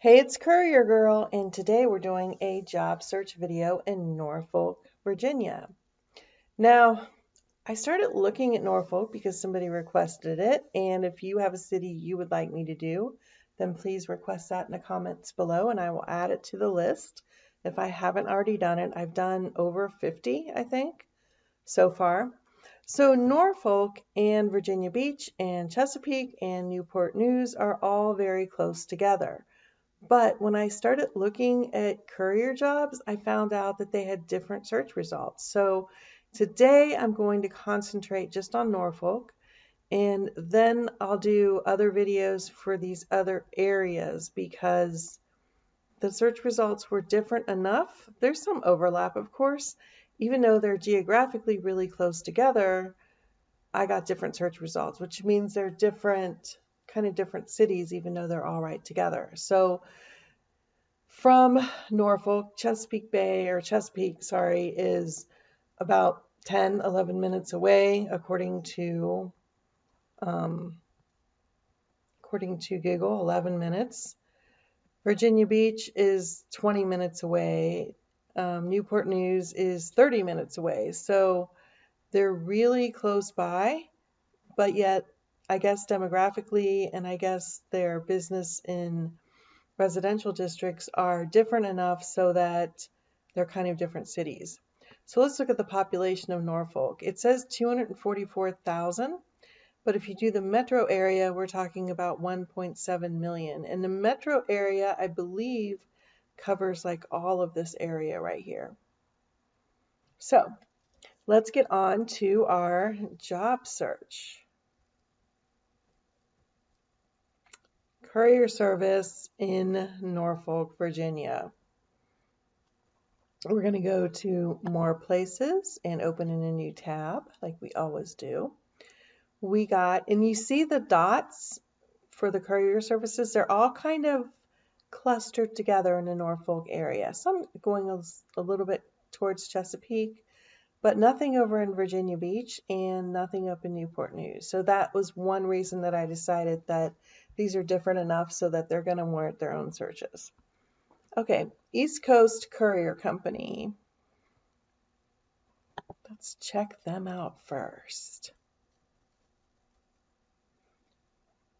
Hey, it's Courier Girl, and today we're doing a job search video in Norfolk, Virginia. Now, I started looking at Norfolk because somebody requested it, and if you have a city you would like me to do, then please request that in the comments below and I will add it to the list. If I haven't already done it, I've done over 50, I think, so far. So Norfolk and Virginia Beach and Chesapeake and Newport News are all very close together. But when I started looking at courier jobs, I found out that they had different search results. So today I'm going to concentrate just on Norfolk, and then I'll do other videos for these other areas because the search results were different enough. There's some overlap, of course. Even though they're geographically really close together, I got different search results, which means they're different, kind of different cities, even though they're all right together. So from Norfolk, Chesapeake, sorry, is about 10, 11 minutes away, according to Google, 11 minutes. Virginia Beach is 20 minutes away. Newport News is 30 minutes away. So they're really close by, but yet I guess demographically and I guess their business in residential districts are different enough so that they're kind of different cities. So let's look at the population of Norfolk. It says 244,000, but if you do the metro area, we're talking about 1.7 million. And the metro area, I believe, covers like all of this area right here. So let's get on to our job search. Courier service in Norfolk, Virginia. We're going to go to more places and open in a new tab like we always do. We got, and you see the dots for the courier services, they're all kind of clustered together in the Norfolk area. Some going a little bit towards Chesapeake, but nothing over in Virginia Beach and nothing up in Newport News. So that was one reason that I decided that these are different enough so that they're going to warrant their own searches. Okay, East Coast Courier Company. Let's check them out first.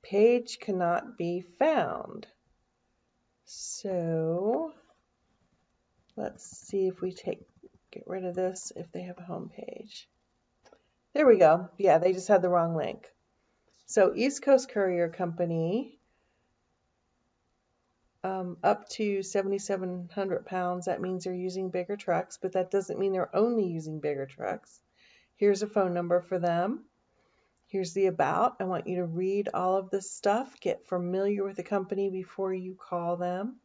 Page cannot be found. So let's see if we get rid of this if they have a home page. There we go. Yeah, they just had the wrong link. So East Coast Courier Company, up to 7,700 pounds. That means they're using bigger trucks, but that doesn't mean they're only using bigger trucks. Here's a phone number for them. Here's the about. I want you to read all of this stuff. Get familiar with the company before you call them.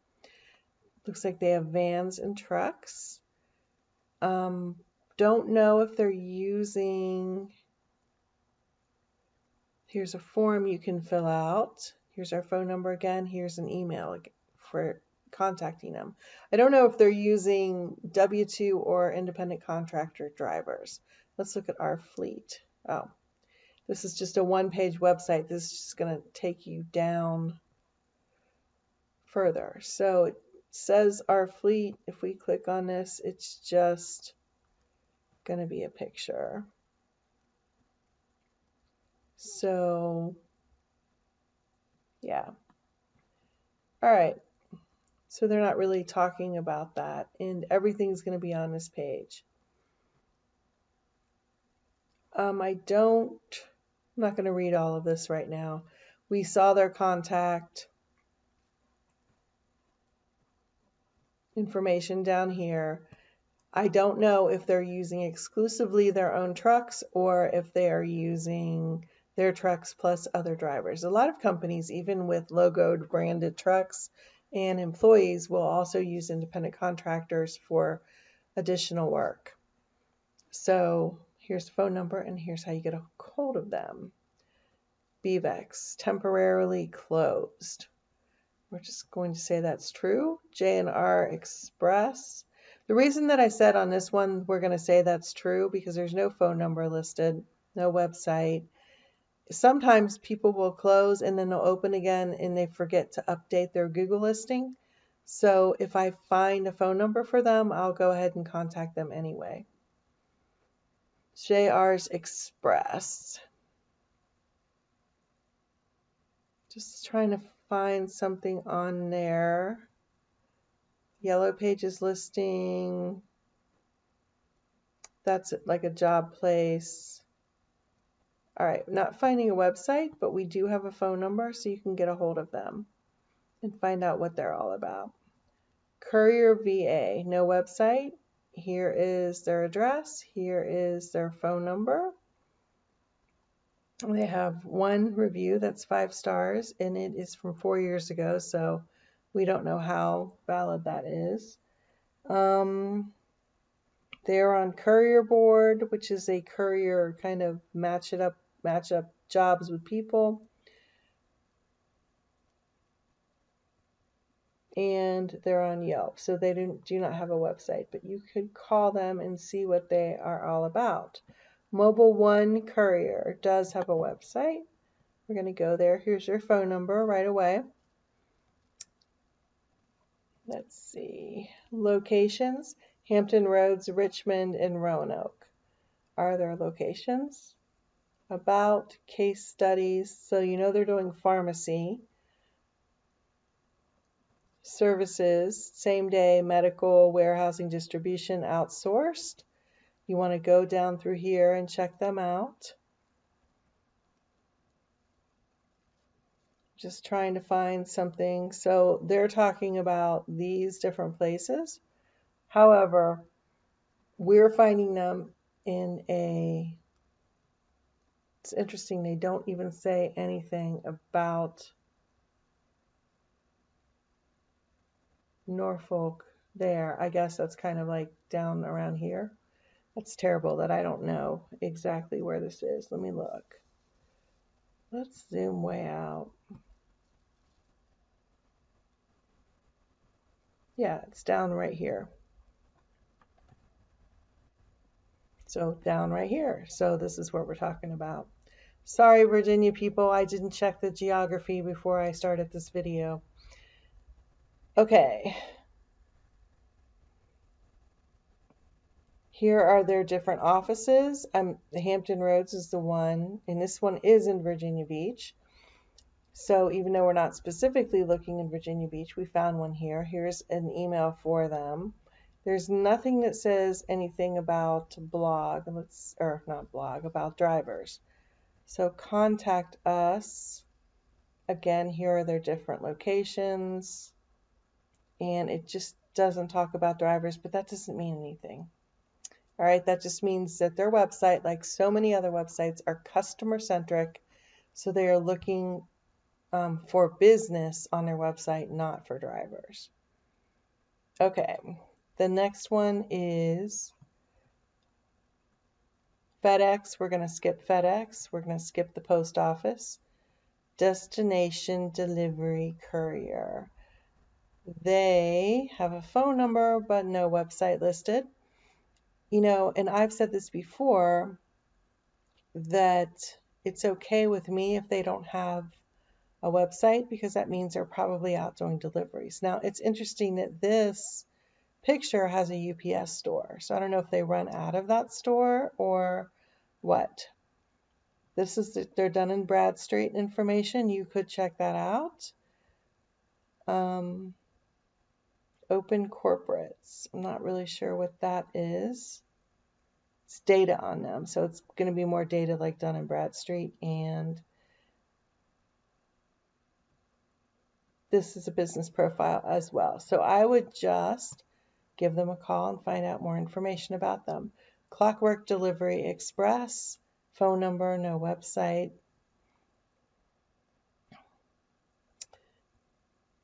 Looks like they have vans and trucks. Don't know if they're using... Here's a form you can fill out. Here's our phone number again. Here's an email for contacting them. I don't know if they're using W-2 or independent contractor drivers. Let's look at our fleet. Oh, this is just a one-page website. This is just going to take you down further. So it says our fleet. If we click on this, it's just going to be a picture. So, yeah. All right. So they're not really talking about that, and everything's going to be on this page. I'm not going to read all of this right now. We saw their contact information down here. I don't know if they're using exclusively their own trucks or if they are using their trucks plus other drivers. A lot of companies, even with logoed branded trucks and employees, will also use independent contractors for additional work. So here's the phone number and here's how you get a hold of them. Fedex, temporarily closed. We're just going to say that's true. J&R Express. The reason that I said on this one we're going to say that's true because there's no phone number listed, no website. sometimes people will close and then they'll open again and they forget to update their Google listing. So if I find a phone number for them, I'll go ahead and contact them anyway. Lbc Express. Just trying to find something on there. Yellow Pages listing. That's like a job place. All right, not finding a website, but we do have a phone number so you can get a hold of them and find out what they're all about. Courier VA, no website. Here is their address. Here is their phone number. They have one review that's 5 stars, and it is from 4 years ago, so we don't know how valid that is. They're on Courier board, which is a courier kind of match up jobs with people. And they're on Yelp, so they do not have a website, but you could call them and see what they are all about. Mobile One Courier does have a website. We're going to go there. Here's your phone number right away. Let's see. Locations: Hampton Roads, Richmond, and Roanoke are their locations. About case studies, so you know they're doing pharmacy. Services: same day, medical, warehousing, distribution, outsourced. You want to go down through here and check them out. Just trying to find something. So they're talking about these different places. However, we're finding them in a, it's interesting, they don't even say anything about Norfolk there. I guess that's kind of like down around here. That's terrible that I don't know exactly where this is. Let me look. Let's zoom way out. Yeah, it's down right here. So down right here. So this is what we're talking about. Sorry, Virginia people, I didn't check the geography before I started this video. Okay. Here are their different offices. The Hampton Roads is the one, and this one is in Virginia Beach. So even though we're not specifically looking in Virginia Beach, we found one here. Here's an email for them. There's nothing that says anything about blog, or not blog, about drivers. So contact us. Again, here are their different locations. And it just doesn't talk about drivers, but that doesn't mean anything. All right, that just means that their website, like so many other websites, are customer-centric. So they are looking for business on their website, not for drivers. Okay, the next one is Fedex. We're going to skip Fedex. We're going to skip the post office. Destination Delivery Courier. They have a phone number, but no website listed. You know, and I've said this before, that it's okay with me if they don't have a website, because that means they're probably out doing deliveries. Now, it's interesting that this picture has a UPS store, so I don't know if they run out of that store or what. This is their Dun & Bradstreet information. You could check that out. Open corporates. I'm not really sure what that is. It's data on them, so it's going to be more data like Dun & Bradstreet, and this is a business profile as well. So I would just give them a call and find out more information about them. Clockwork Delivery Express, phone number, no website.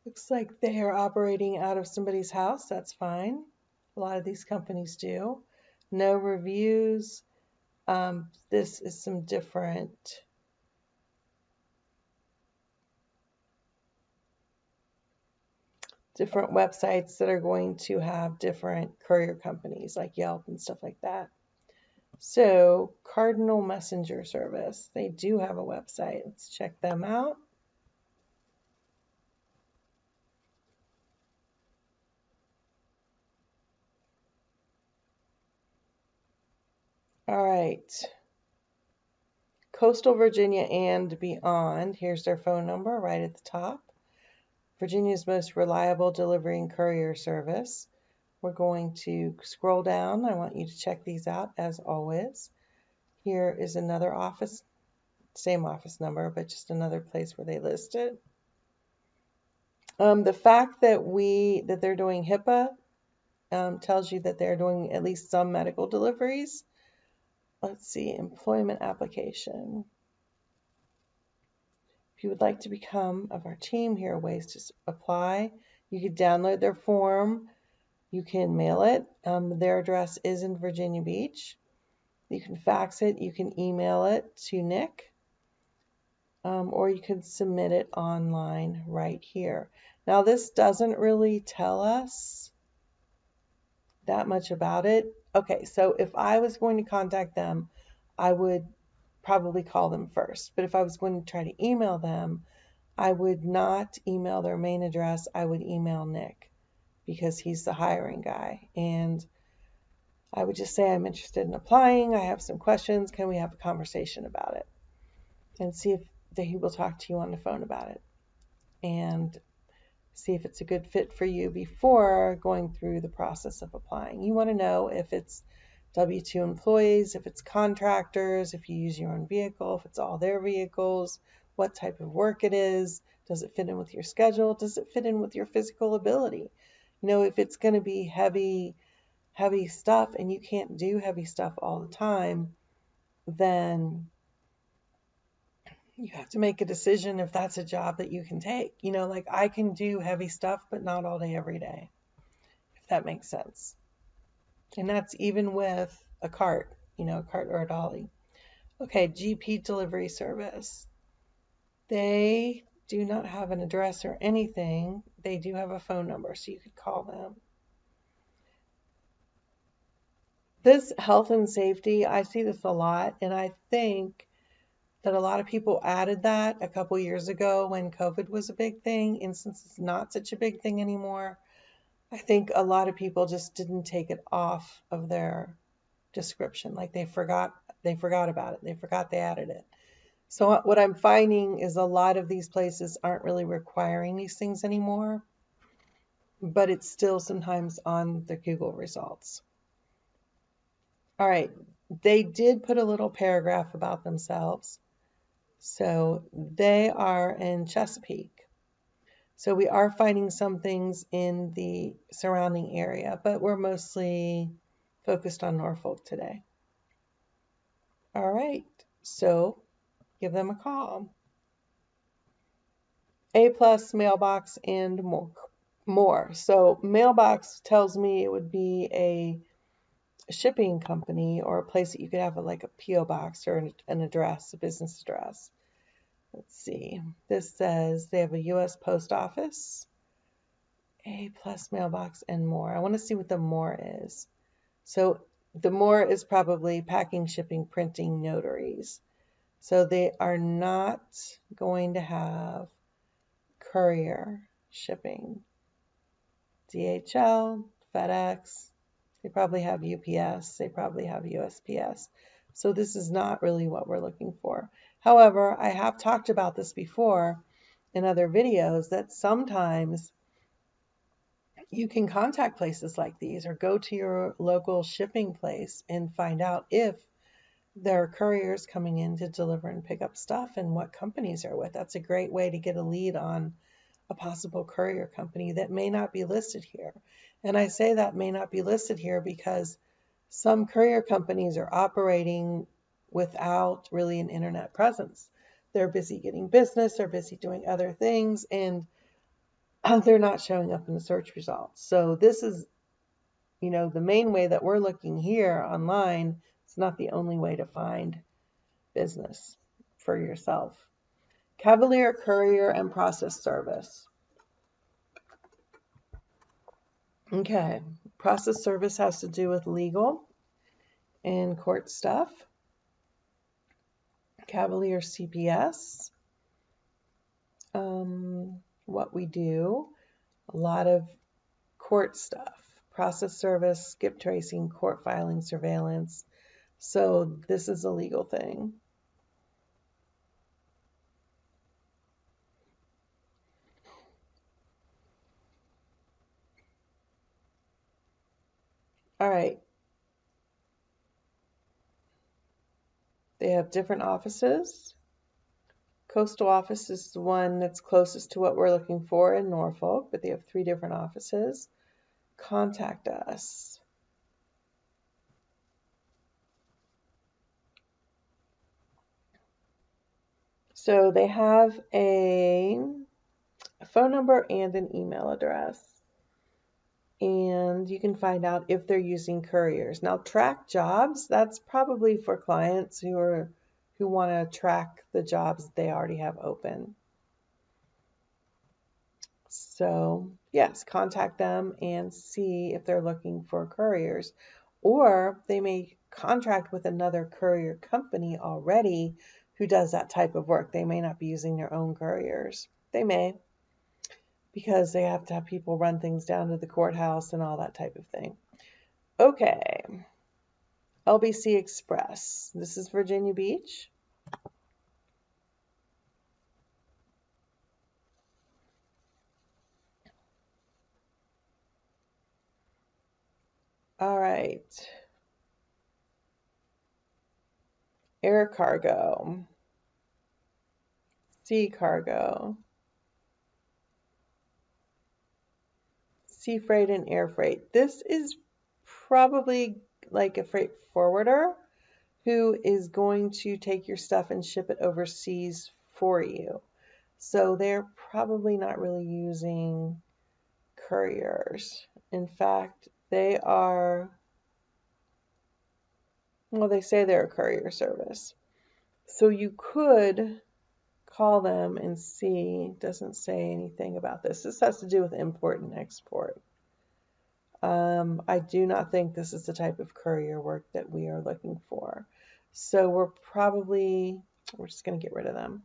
Looks like they are operating out of somebody's house. That's fine. A lot of these companies do. No reviews. This is some different websites that are going to have different courier companies like Yelp and stuff like that. So, Cardinal Messenger Service, they do have a website. Let's check them out. All right. Coastal Virginia and beyond. Here's their phone number right at the top. Virginia's most reliable delivery and courier service. We're going to scroll down. I want you to check these out as always. Here is another office, same office number, but just another place where they list it. The fact that they're doing HIPAA tells you that they're doing at least some medical deliveries. Let's see, employment application. If you would like to become of our team, here are ways to apply. You could download their form. You can mail it. Their address is in Virginia Beach. You can fax it. You can email it to Nick. Or you can submit it online right here. Now, this doesn't really tell us that much about it. Okay, so if I was going to contact them, I would probably call them first. But if I was going to try to email them, I would not email their main address. I would email Nick because he's the hiring guy. And I would just say, I'm interested in applying. I have some questions. Can we have a conversation about it? And see if he will talk to you on the phone about it. And see if it's a good fit for you before going through the process of applying. You want to know if it's W-2 employees, if it's contractors, if you use your own vehicle, if it's all their vehicles, what type of work it is, does it fit in with your schedule, does it fit in with your physical ability? You know, if it's going to be heavy stuff and you can't do heavy stuff all the time, then you have to make a decision if that's a job that you can take. You know, like I can do heavy stuff, but not all day, every day, if that makes sense. And that's even with a cart, you know, a cart or a dolly. Okay, GP delivery service. They do not have an address or anything. They do have a phone number, so you could call them. This health and safety, I see this a lot, and I think that a lot of people added that a couple years ago when COVID was a big thing. And since it's not such a big thing anymore, I think a lot of people just didn't take it off of their description. Like they forgot about it. They forgot they added it. So what I'm finding is a lot of these places aren't really requiring these things anymore, but it's still sometimes on the Google results. All right, they did put a little paragraph about themselves. So they are in Chesapeake. So we are finding some things in the surrounding area, but we're mostly focused on Norfolk today. All right, so give them a call. A+ mailbox and more. So mailbox tells me it would be a shipping company or a place that you could have like a P.O. box or an address, a business address. Let's see. This says they have a U.S. Post Office, A+ mailbox, and more. I want to see what the more is. So the more is probably packing, shipping, printing, notaries. So they are not going to have courier shipping. DHL, FedEx, they probably have UPS, they probably have USPS. So this is not really what we're looking for. However, I have talked about this before in other videos that sometimes you can contact places like these or go to your local shipping place and find out if there are couriers coming in to deliver and pick up stuff and what companies are with. That's a great way to get a lead on a possible courier company that may not be listed here. And I say that may not be listed here because some courier companies are operating without really an internet presence. They're busy getting business, they're busy doing other things, and they're not showing up in the search results. So this is, you know, the main way that we're looking here online. It's not the only way to find business for yourself. Cavalier Courier and Process Service. Okay, process service has to do with legal. and court stuff. Cavalier CPS. What we do, a lot of court stuff, process service, skip tracing, court filing, surveillance. So this is a legal thing. All right. They have different offices. Coastal office is the one that's closest to what we're looking for in Norfolk, but they have 3 different offices. Contact us. So they have a phone number and an email address. And you can find out if they're using couriers. Now, track jobs, that's probably for clients who want to track the jobs that they already have open. So, yes, contact them and see if they're looking for couriers. Or they may contract with another courier company already who does that type of work. They may not be using their own couriers. They may, because they have to have people run things down to the courthouse and all that type of thing. Okay. Lbc Express. This is Virginia Beach. All right. Air cargo. Sea cargo. Sea freight and air freight. This is probably like a freight forwarder who is going to take your stuff and ship it overseas for you. So they're probably not really using couriers. In fact, they are, well, they say they're a courier service. So you could call them and see. It doesn't say anything about this. This has to do with import and export. I do not think this is the type of courier work that we are looking for. So we're just going to get rid of them.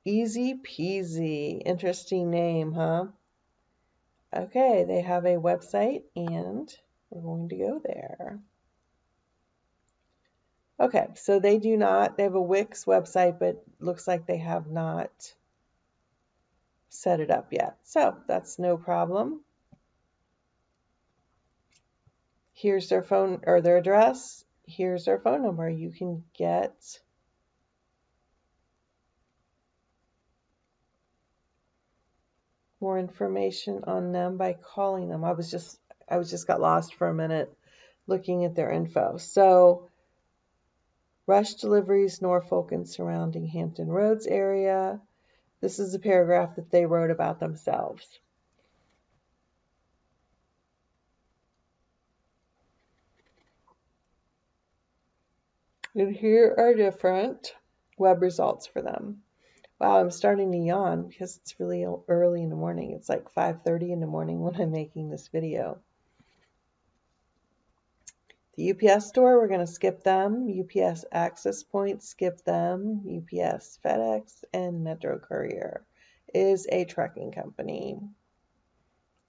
Easy peasy. Interesting name, huh? Okay, they have a website and we're going to go there. Okay, so they have a Wix website, but looks like they have not set it up yet. So that's no problem. Here's their phone or their address. Here's their phone number. You can get more information on them by calling them. I just got lost for a minute looking at their info. So rush deliveries, Norfolk and surrounding Hampton Roads area. This is a paragraph that they wrote about themselves. And here are different web results for them. Wow, I'm starting to yawn because it's really early in the morning. It's like 5:30 in the morning when I'm making this video. The UPS store, we're going to skip them. UPS Access Point, skip them. UPS, FedEx, and Metro Courier is a trucking company.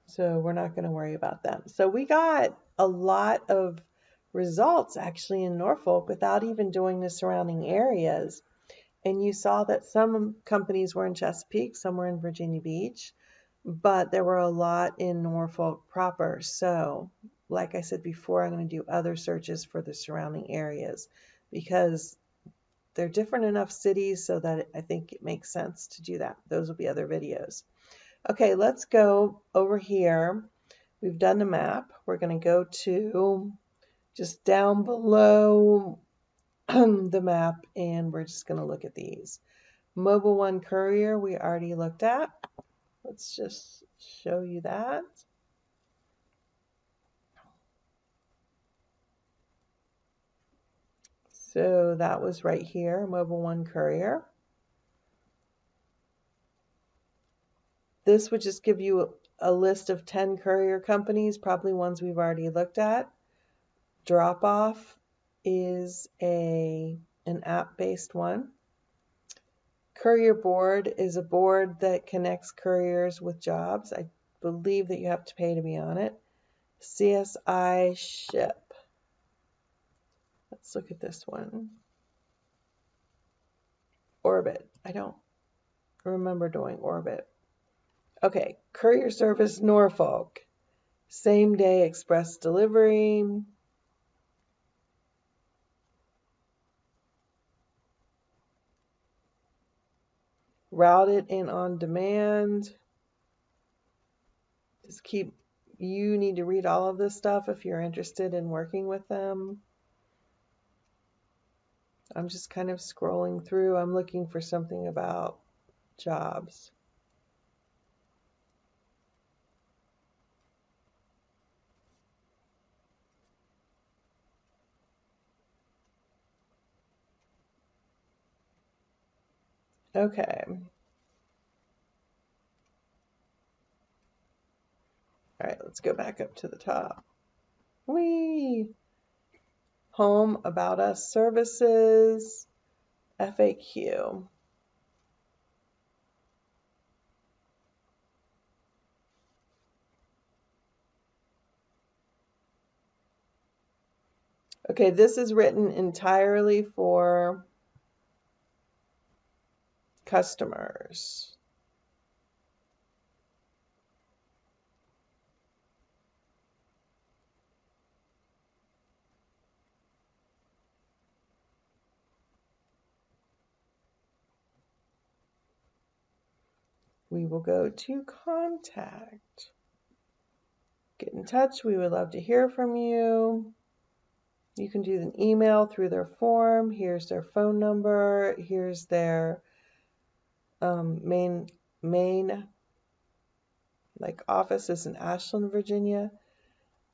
So we're not going to worry about them. So we got a lot of results actually in Norfolk without even doing the surrounding areas. And you saw that some companies were in Chesapeake, some were in Virginia Beach, but there were a lot in Norfolk proper. So, like I said before, I'm going to do other searches for the surrounding areas because they're different enough cities so that I think it makes sense to do that. Those will be other videos. Okay, let's go over here. We've done the map. We're going to go to just down below the map, and we're just going to look at these. Mobile One Courier we already looked at. Let's just show you that. So that was right here, Mobile One Courier. This would just give you a list of 10 courier companies, probably ones we've already looked at. Drop-off is an app-based one. Courier board is a board that connects couriers with jobs. I believe that you have to pay to be on it. CSI ship. Let's look at this one. Orbit. I don't remember doing Orbit. Okay, courier service Norfolk. Same day express delivery. Routed and on demand. You need to read all of this stuff if you're interested in working with them. I'm just kind of scrolling through. I'm looking for something about jobs. Okay. All right, let's go back up to the top. Whee! Home, About Us, Services, FAQ. Okay, this is written entirely for customers. We will go to contact. Get in touch. We would love to hear from you. You can do an email through their form. Here's their phone number. Here's their main like office is in Ashland, Virginia.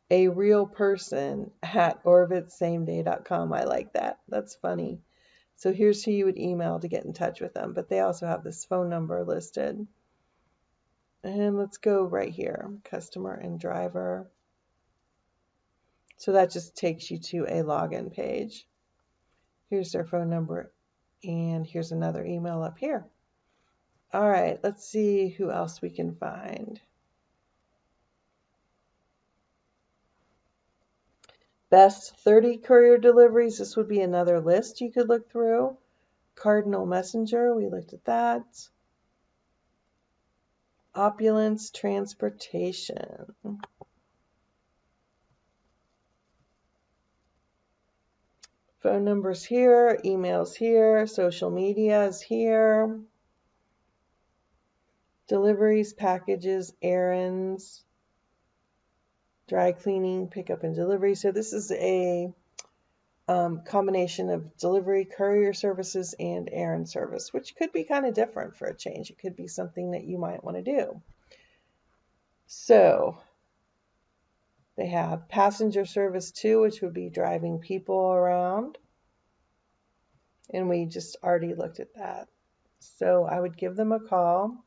A real person at orbitsameday.com. I like that. That's funny. So here's who you would email to get in touch with them. But they also have this phone number listed. And let's go right here, customer and driver. So that just takes you to a login page. Here's their phone number, and here's another email up here. All right, let's see who else we can find. Best 30 courier deliveries. This would be another list you could look through. Cardinal Messenger, we looked at that. Opulence Transportation. Phone numbers here, emails here, social media is here. Deliveries, packages, errands, dry cleaning, pickup and delivery. So this is a combination of delivery, courier services, and errand service, which could be kind of different for a change. It could be something that you might want to do. So they have passenger service too, which would be driving people around. And we just already looked at that. So I would give them a call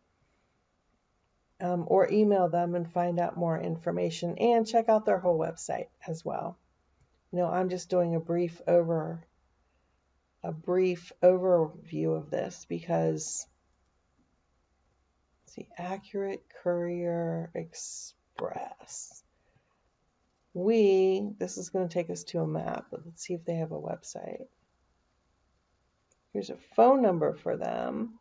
or email them and find out more information and check out their whole website as well. You know, I'm just doing a brief overview of this because let's see, Accurate Courier Express. This is going to take us to a map, but let's see if they have a website. Here's a phone number for them.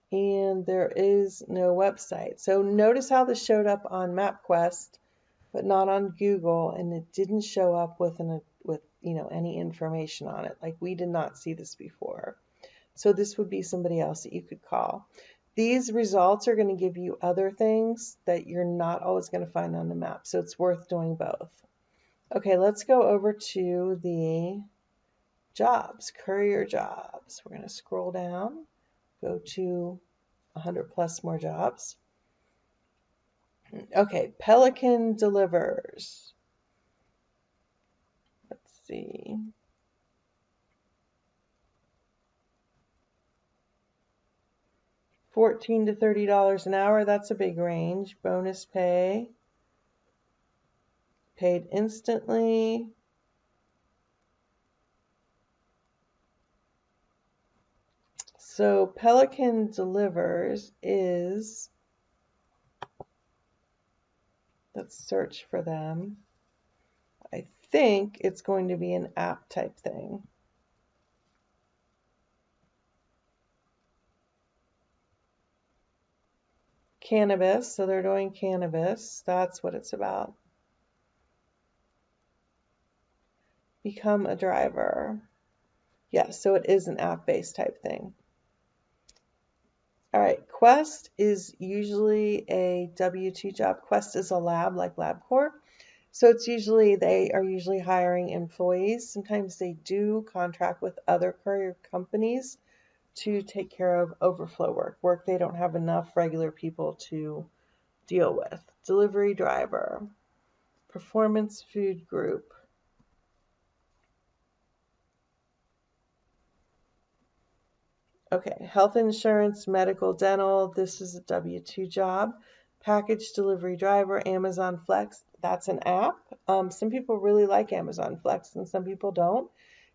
And there is no website. So notice how this showed up on MapQuest, but not on Google, and it didn't show up with any information on it. Like, we did not see this before. So this would be somebody else that you could call. These results are going to give you other things that you're not always going to find on the map. So it's worth doing both. Okay, let's go over to the jobs, courier jobs. We're going to scroll down, go to 100 plus more jobs. Okay, Pelican delivers. Let's see. $14 to $30 an hour, that's a big range. Bonus pay, paid instantly. So Pelican Delivers is, let's search for them. I think it's going to be an app type thing. Cannabis, so they're doing cannabis. That's what it's about. Become a driver. Yes, so it is an app-based type thing. All right, Quest is usually a W-2 job. Quest is a lab like LabCorp. So it's usually, they are usually hiring employees. Sometimes they do contract with other courier companies to take care of overflow work they don't have enough regular people to deal with. Delivery driver, Performance Food Group. Okay, health insurance, medical, dental, this is a W-2 job. Package delivery driver, Amazon Flex, that's an app. Some people really like Amazon Flex and some people don't.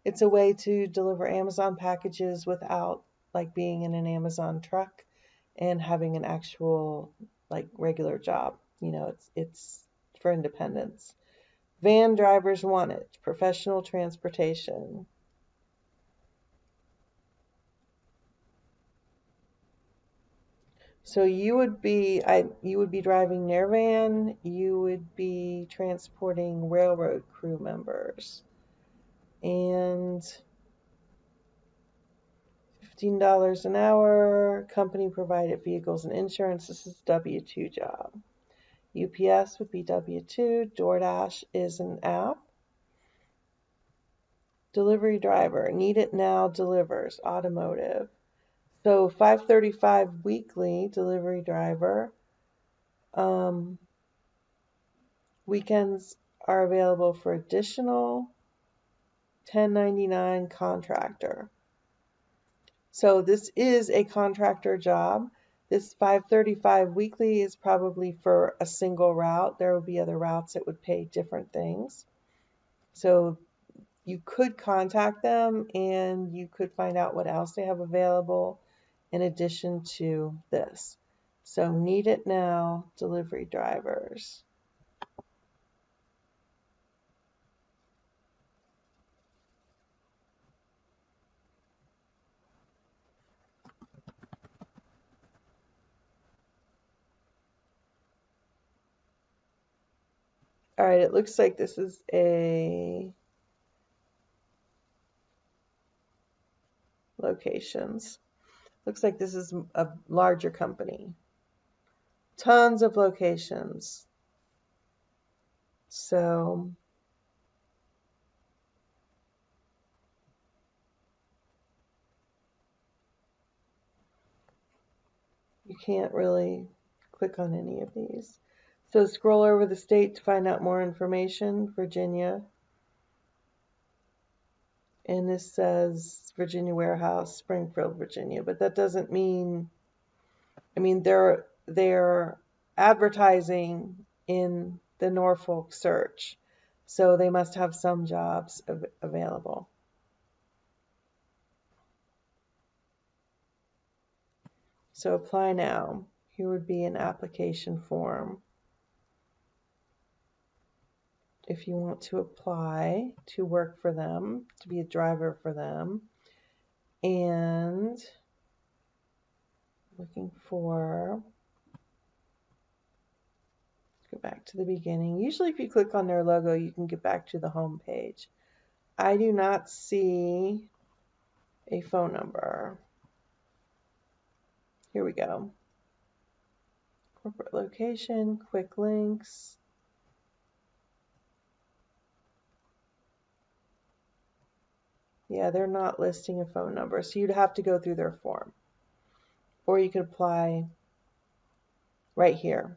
It's a way to deliver Amazon packages without like being in an Amazon truck and having an actual like regular job. You know, it's for independence. Van drivers want it, professional transportation. So you would be driving their van, you would be transporting railroad crew members. And $15 an hour, company provided vehicles and insurance. This is W-2 job. UPS would be W-2. DoorDash is an app. Delivery driver, Need It Now delivers, automotive. So $5.35 weekly, delivery driver. Weekends are available for additional. 1099 contractor. So this is a contractor job. This $5.35 weekly is probably for a single route. There will be other routes that would pay different things. So you could contact them and you could find out what else they have available in addition to this. So Need It Now delivery drivers. All right, it looks like this is a locations. Looks like this is a larger company. Tons of locations. So you can't really click on any of these. So scroll over the state to find out more information. Virginia. And this says Virginia Warehouse, Springfield, Virginia. But that doesn't mean, I mean, they're advertising in the Norfolk search. So they must have some jobs available. So apply now. Here would be an application form. If you want to apply to work for them, to be a driver for them, and looking for, go back to the beginning. Usually if you click on their logo, you can get back to the home page. I do not see a phone number. Here we go. Corporate location, quick links. Yeah, they're not listing a phone number, so you'd have to go through their form. Or you could apply right here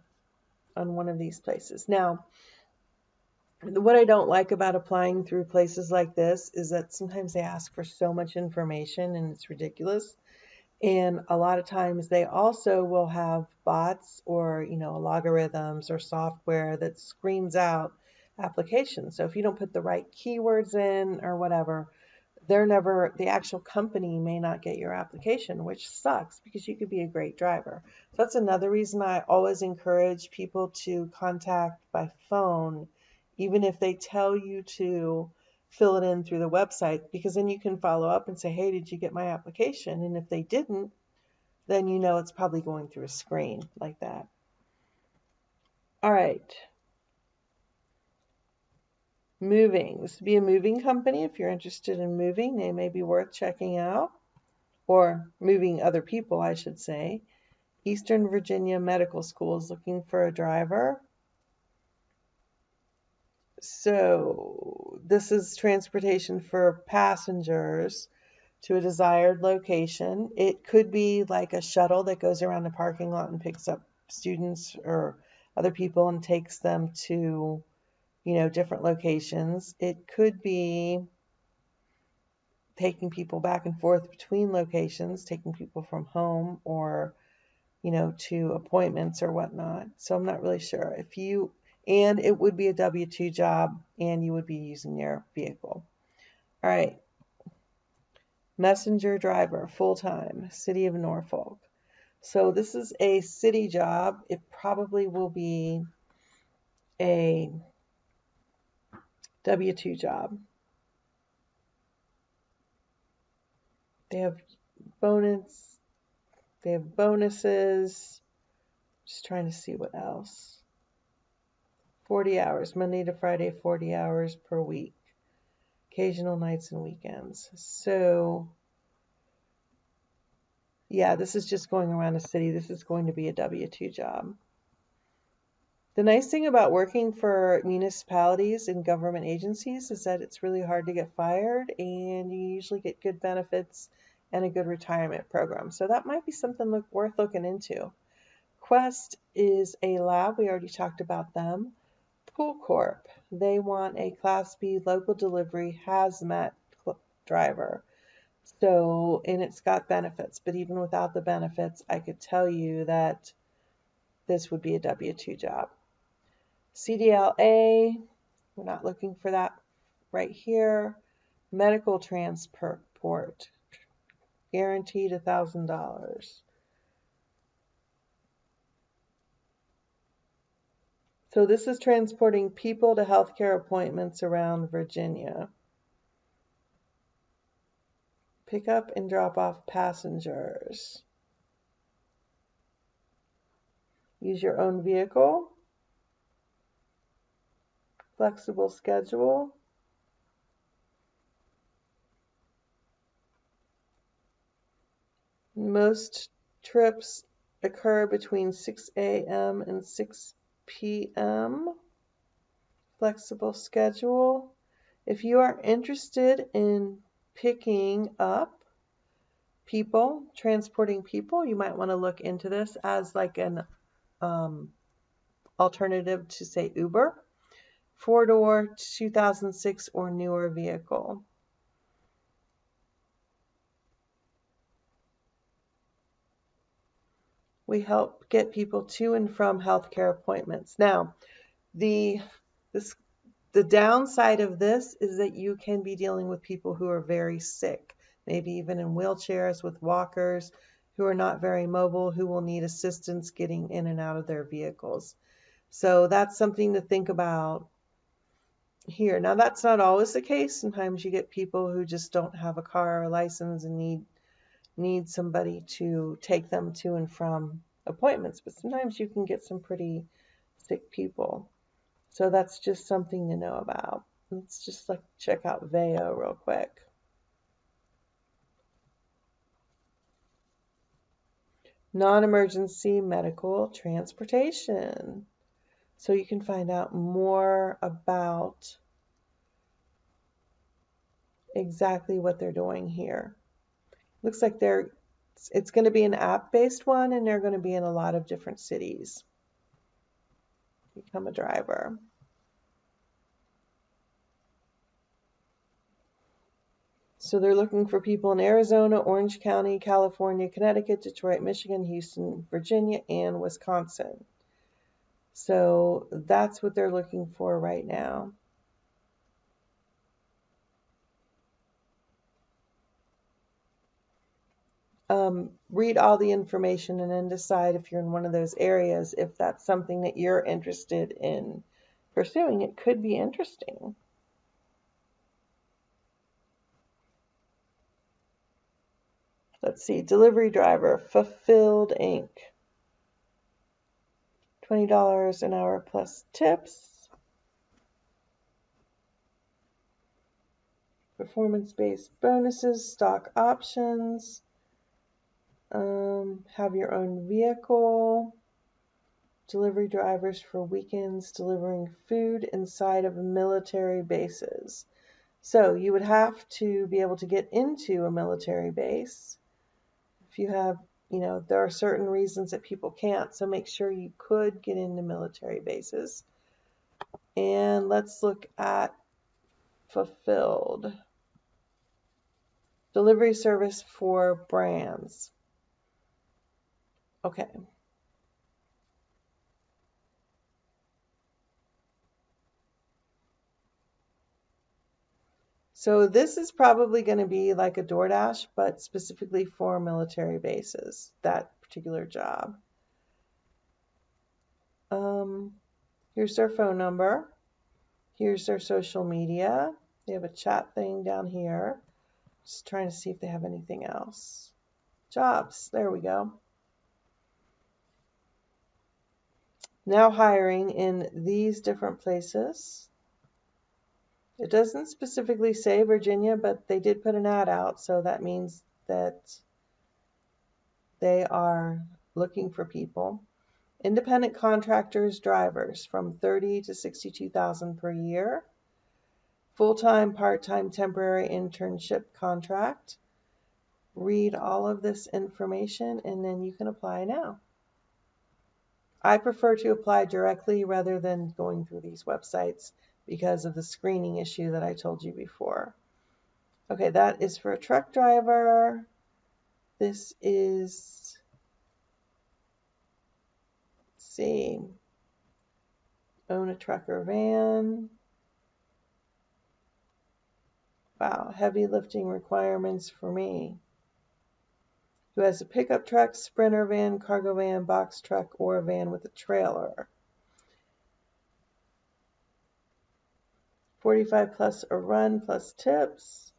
on one of these places. Now, what I don't like about applying through places like this is that sometimes they ask for so much information and it's ridiculous. And a lot of times they also will have bots or, logarithms or software that screens out applications. So if you don't put the right keywords in or whatever, the actual company may not get your application, which sucks because you could be a great driver. So that's another reason I always encourage people to contact by phone, even if they tell you to fill it in through the website, because then you can follow up and say, hey, did you get my application? And if they didn't, then you know it's probably going through a screen like that. All right. Moving. This would be a moving company. If you're interested in moving, they may be worth checking out. Or moving other people, I should say. Eastern Virginia Medical School is looking for a driver. So this is transportation for passengers to a desired location. It could be like a shuttle that goes around the parking lot and picks up students or other people and takes them to, different locations. It could be taking people back and forth between locations, taking people from home or, to appointments or whatnot. So I'm not really sure. And it would be a W-2 job and you would be using your vehicle. All right. Messenger driver, full-time, City of Norfolk. So this is a city job. It probably will be a W-2 job. They have bonuses. Just trying to see what else. 40 hours, Monday to Friday, 40 hours per week. Occasional nights and weekends. So, yeah, this is just going around a city. This is going to be a W-2 job. The nice thing about working for municipalities and government agencies is that it's really hard to get fired and you usually get good benefits and a good retirement program. So that might be something worth looking into. Quest is a lab. We already talked about them. Pool Corp. They want a Class B local delivery hazmat driver. So, and it's got benefits, but even without the benefits, I could tell you that this would be a W-2 job. CDLA, we're not looking for that right here. Medical transport, guaranteed $1,000. So this is transporting people to healthcare appointments around Virginia. Pick up and drop off passengers. Use your own vehicle. Flexible schedule. Most trips occur between 6 a.m. and 6 p.m. Flexible schedule. If you are interested in picking up people, transporting people, you might want to look into this as like an alternative to, say, Uber. 4-door, 2006 or newer vehicle. We help get people to and from healthcare appointments. Now, the downside of this is that you can be dealing with people who are very sick, maybe even in wheelchairs with walkers, who are not very mobile, who will need assistance getting in and out of their vehicles. So that's something to think about here. Now, that's not always the case. Sometimes you get people who just don't have a car or license and need somebody to take them to and from appointments, but sometimes you can get some pretty sick people. So that's just something to know about. Let's just check out VEO real quick. Non-emergency medical transportation. So you can find out more about exactly what they're doing here. Looks like it's going to be an app-based one, and they're going to be in a lot of different cities. Become a driver. So they're looking for people in Arizona, Orange County, California, Connecticut, Detroit, Michigan, Houston, Virginia, and Wisconsin. So that's what they're looking for right now. Read all the information and then decide if you're in one of those areas, if that's something that you're interested in pursuing. It could be interesting. Let's see, delivery driver, Fulfilled Inc. $20 an hour plus tips. Performance-based bonuses, stock options. Have your own vehicle. Delivery drivers for weekends delivering food inside of military bases. So you would have to be able to get into a military base. If you have, there are certain reasons that people can't, so make sure you could get into military bases. And let's look at Fulfilled. Delivery service for brands. Okay. So this is probably going to be like a DoorDash, but specifically for military bases, that particular job. Here's their phone number. Here's their social media. They have a chat thing down here. Just trying to see if they have anything else. Jobs, there we go. Now hiring in these different places. It doesn't specifically say Virginia, but they did put an ad out, so that means that they are looking for people. Independent contractors, drivers from $30,000 to $62,000 per year. Full-time, part-time, temporary internship contract. Read all of this information and then you can apply now. I prefer to apply directly rather than going through these websites because of the screening issue that I told you before. Okay, that is for a truck driver. This is, let's see, own a truck or van. Wow, heavy lifting requirements for me. Who has a pickup truck, sprinter van, cargo van, box truck, or a van with a trailer. 45 plus a run plus tips.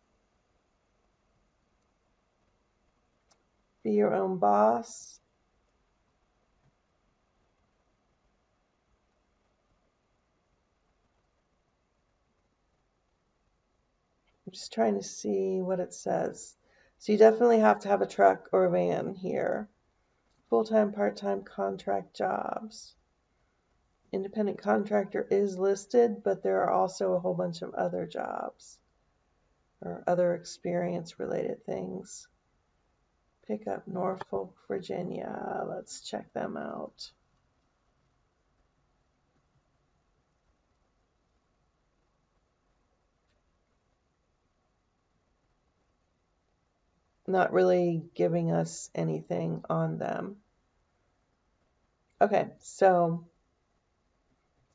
Be your own boss. I'm just trying to see what it says. So you definitely have to have a truck or a van here. Full-time, part-time contract jobs. Independent contractor is listed, but there are also a whole bunch of other jobs or other experience-related things. Pick up Norfolk, Virginia. Let's check them out. Not really giving us anything on them. Okay, so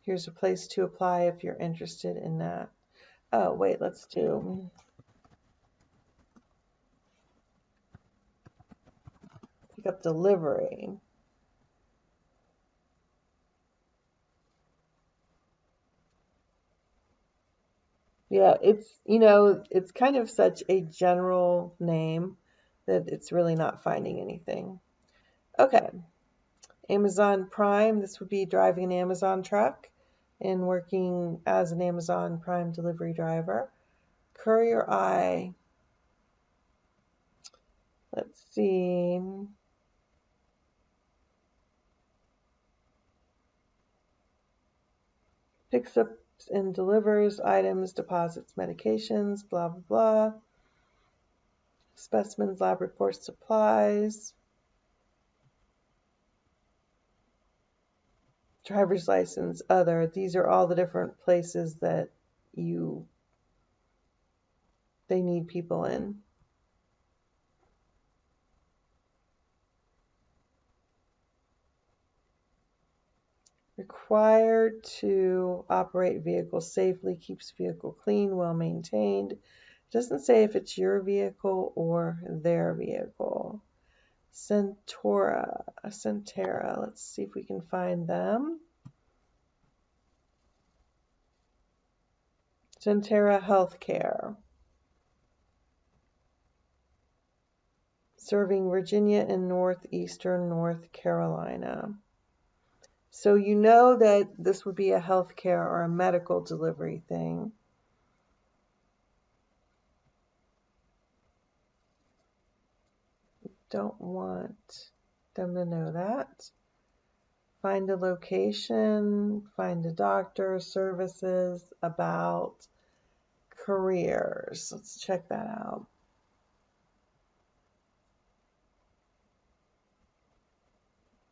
here's a place to apply if you're interested in that. Oh, wait, let's do pick up delivery. Yeah, it's kind of such a general name that it's really not finding anything. Okay, Amazon Prime, this would be driving an Amazon truck and working as an Amazon Prime delivery driver. Courier I, let's see. Picks up and delivers items, deposits medications, blah, blah, blah. Specimens, lab reports, supplies. Driver's license, other. These are all the different places that they need people in. Required to operate vehicle safely, keeps vehicle clean, well maintained. Doesn't say if it's your vehicle or their vehicle. Centera, let's see if we can find them. Centera Healthcare, serving Virginia and northeastern North Carolina. So you know that this would be a healthcare or a medical delivery thing. Don't want them to know that. Find a location, find a doctor, services, about, careers. Let's check that out.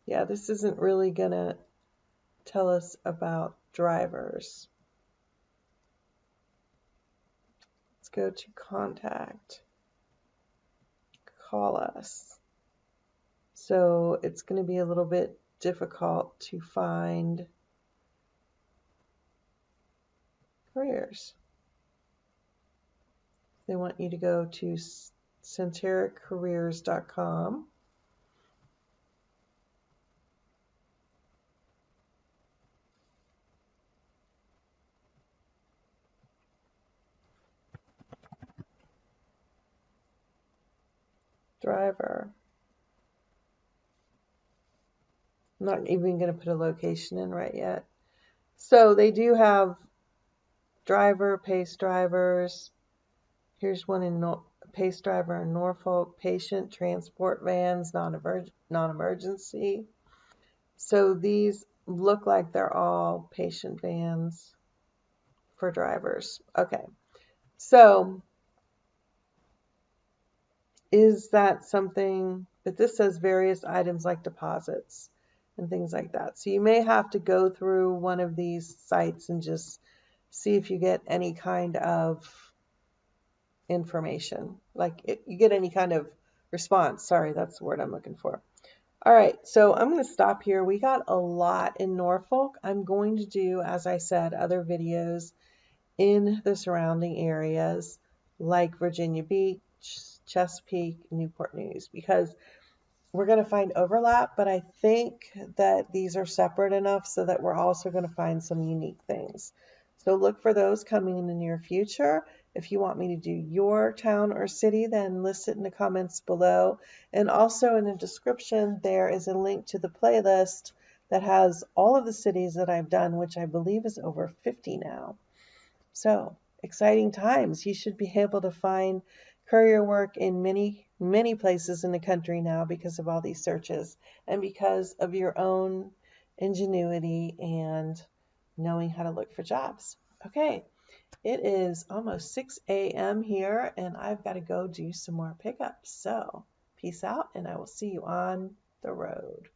Yeah, this isn't really going to tell us about drivers. Let's go to contact. Call us. So it's going to be a little bit difficult to find careers. They want you to go to centericareers.com. Driver. I'm not even going to put a location in right yet. So they do have driver, pace drivers. Here's one in pace driver in Norfolk, patient, transport vans, non-emergency. So these look like they're all patient vans for drivers. Okay, so is that something, but this says various items like deposits and things like that. So you may have to go through one of these sites and just see if you get any kind of information, like you get any kind of response. Sorry, that's the word I'm looking for. All right, so I'm going to stop here. We got a lot in Norfolk. I'm going to do, as I said, other videos in the surrounding areas like Virginia Beach, Chesapeake, Newport News, because we're going to find overlap, but I think that these are separate enough so that we're also going to find some unique things. So look for those coming in the near future. If you want me to do your town or city, then list it in the comments below. And also in the description, there is a link to the playlist that has all of the cities that I've done, which I believe is over 50 now. So exciting times. You should be able to find courier work in many places in the country now because of all these searches and because of your own ingenuity and knowing how to look for jobs. Okay, it is almost 6 a.m. here and I've got to go do some more pickups. So peace out and I will see you on the road.